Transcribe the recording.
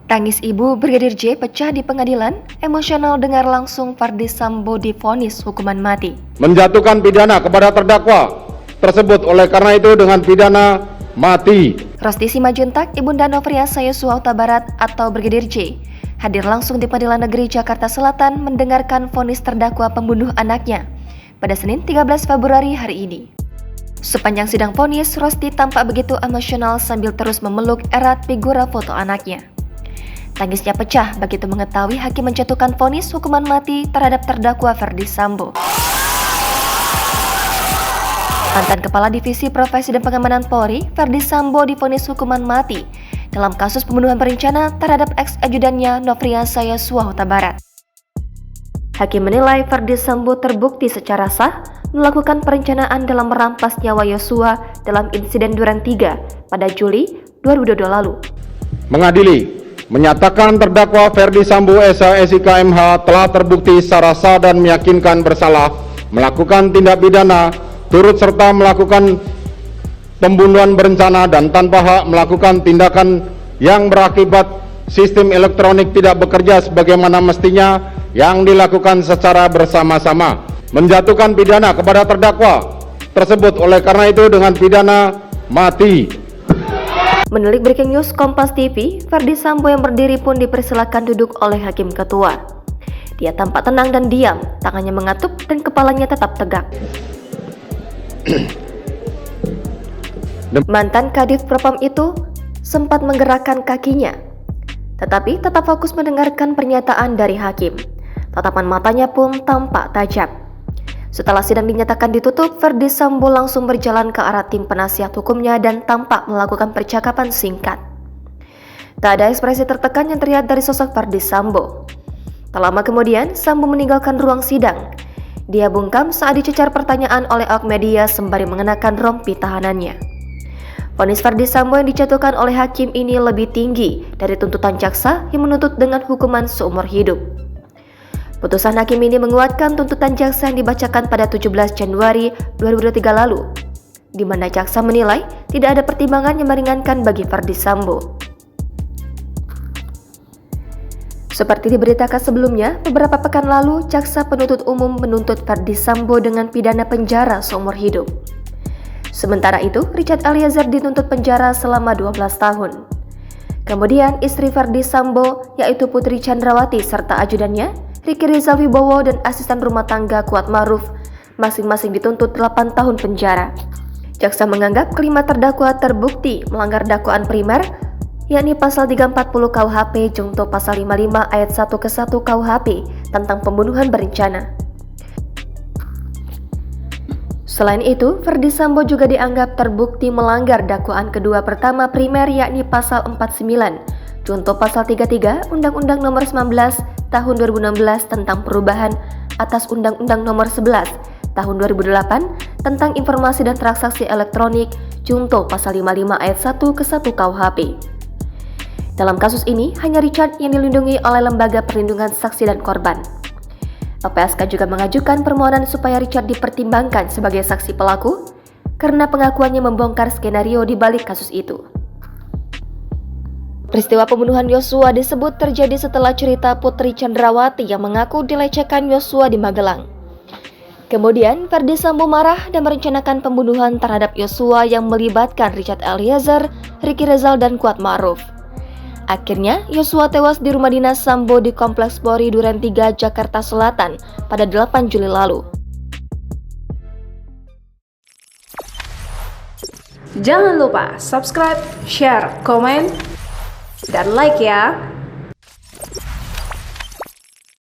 Tangis ibu Brigadir J pecah di pengadilan, emosional dengar langsung Ferdy Sambo divonis hukuman mati. Menjatuhkan pidana kepada terdakwa tersebut oleh karena itu dengan pidana mati. Rosti Simajuntak, Ibunda Nofriansah Yosua Huta Barat atau Brigadir J, hadir langsung di Pengadilan Negeri Jakarta Selatan mendengarkan vonis terdakwa pembunuh anaknya pada Senin 13 Februari hari ini. Sepanjang sidang vonis, Rosti tampak begitu emosional sambil terus memeluk erat figura foto anaknya. Tangisnya pecah begitu mengetahui hakim menjatuhkan vonis hukuman mati terhadap terdakwa Ferdy Sambo. Mantan Kepala Divisi Profesi dan Pengamanan Polri, Ferdy Sambo divonis hukuman mati dalam kasus pembunuhan berencana terhadap ex-ajudannya Nofriansah Yosua Huta Barat. Hakim menilai Ferdy Sambo terbukti secara sah melakukan perencanaan dalam merampas nyawa Yosua dalam insiden Duren 3 pada Juli 2022 lalu. Mengadili menyatakan terdakwa Ferdy Sambo SH SIK MH telah terbukti secara sah dan meyakinkan bersalah melakukan tindak pidana turut serta melakukan pembunuhan berencana dan tanpa hak melakukan tindakan yang berakibat sistem elektronik tidak bekerja sebagaimana mestinya yang dilakukan secara bersama-sama. Menjatuhkan pidana kepada terdakwa tersebut oleh karena itu dengan pidana mati. Menelik Breaking News Kompas TV, Ferdy Sambo yang berdiri pun dipersilakan duduk oleh hakim ketua. Dia tampak tenang dan diam, tangannya mengatup dan kepalanya tetap tegak. Mantan Kadif Propam itu sempat menggerakkan kakinya, tetapi tetap fokus mendengarkan pernyataan dari hakim. Tatapan matanya pun tampak tajam. Setelah sidang dinyatakan ditutup, Ferdy Sambo langsung berjalan ke arah tim penasihat hukumnya dan tampak melakukan percakapan singkat. Tak ada ekspresi tertekan yang terlihat dari sosok Ferdy Sambo. Tak lama kemudian, Sambo meninggalkan ruang sidang. Dia bungkam saat dicecar pertanyaan oleh awak media sembari mengenakan rompi tahanannya. Vonis Ferdy Sambo yang dijatuhkan oleh hakim ini lebih tinggi dari tuntutan jaksa yang menuntut dengan hukuman seumur hidup. Putusan hakim ini menguatkan tuntutan jaksa yang dibacakan pada 17 Januari 2023 lalu, di mana jaksa menilai tidak ada pertimbangan yang meringankan bagi Ferdy Sambo. Seperti diberitakan sebelumnya, beberapa pekan lalu, jaksa penuntut umum menuntut Ferdy Sambo dengan pidana penjara seumur hidup. Sementara itu, Richard Eliezer dituntut penjara selama 12 tahun. Kemudian, istri Ferdy Sambo, yaitu Putri Chandrawati serta ajudannya, Riki Rizal Wibowo dan asisten rumah tangga Kuat Ma'ruf, masing-masing dituntut 8 tahun penjara. Jaksa menganggap kelima terdakwa terbukti melanggar dakwaan primer, yakni pasal 340 KUHP junto pasal 55 ayat 1 ke 1 KUHP tentang pembunuhan berencana. Selain itu, Ferdy Sambo juga dianggap terbukti melanggar dakwaan kedua pertama primer yakni pasal 49 junto pasal 33 Undang-Undang Nomor 19 Tahun 2016 tentang perubahan atas Undang-Undang Nomor 11 Tahun 2008 tentang informasi dan transaksi elektronik junto pasal 55 ayat 1 ke 1 KUHP. Dalam kasus ini, hanya Richard yang dilindungi oleh Lembaga Perlindungan Saksi dan Korban. LPSK juga mengajukan permohonan supaya Richard dipertimbangkan sebagai saksi pelaku karena pengakuannya membongkar skenario di balik kasus itu. Peristiwa pembunuhan Yosua disebut terjadi setelah cerita Putri Chandrawati yang mengaku dilecehkan Yosua di Magelang. Kemudian, Ferdy Sambo marah dan merencanakan pembunuhan terhadap Yosua yang melibatkan Richard Eliezer, Riki Rizal, dan Kuat Ma'ruf. Akhirnya, Yosua tewas di rumah dinas Sambo di Kompleks Polri Duren 3, Jakarta Selatan pada 8 Juli lalu. Jangan lupa subscribe, share, komen, dan like ya.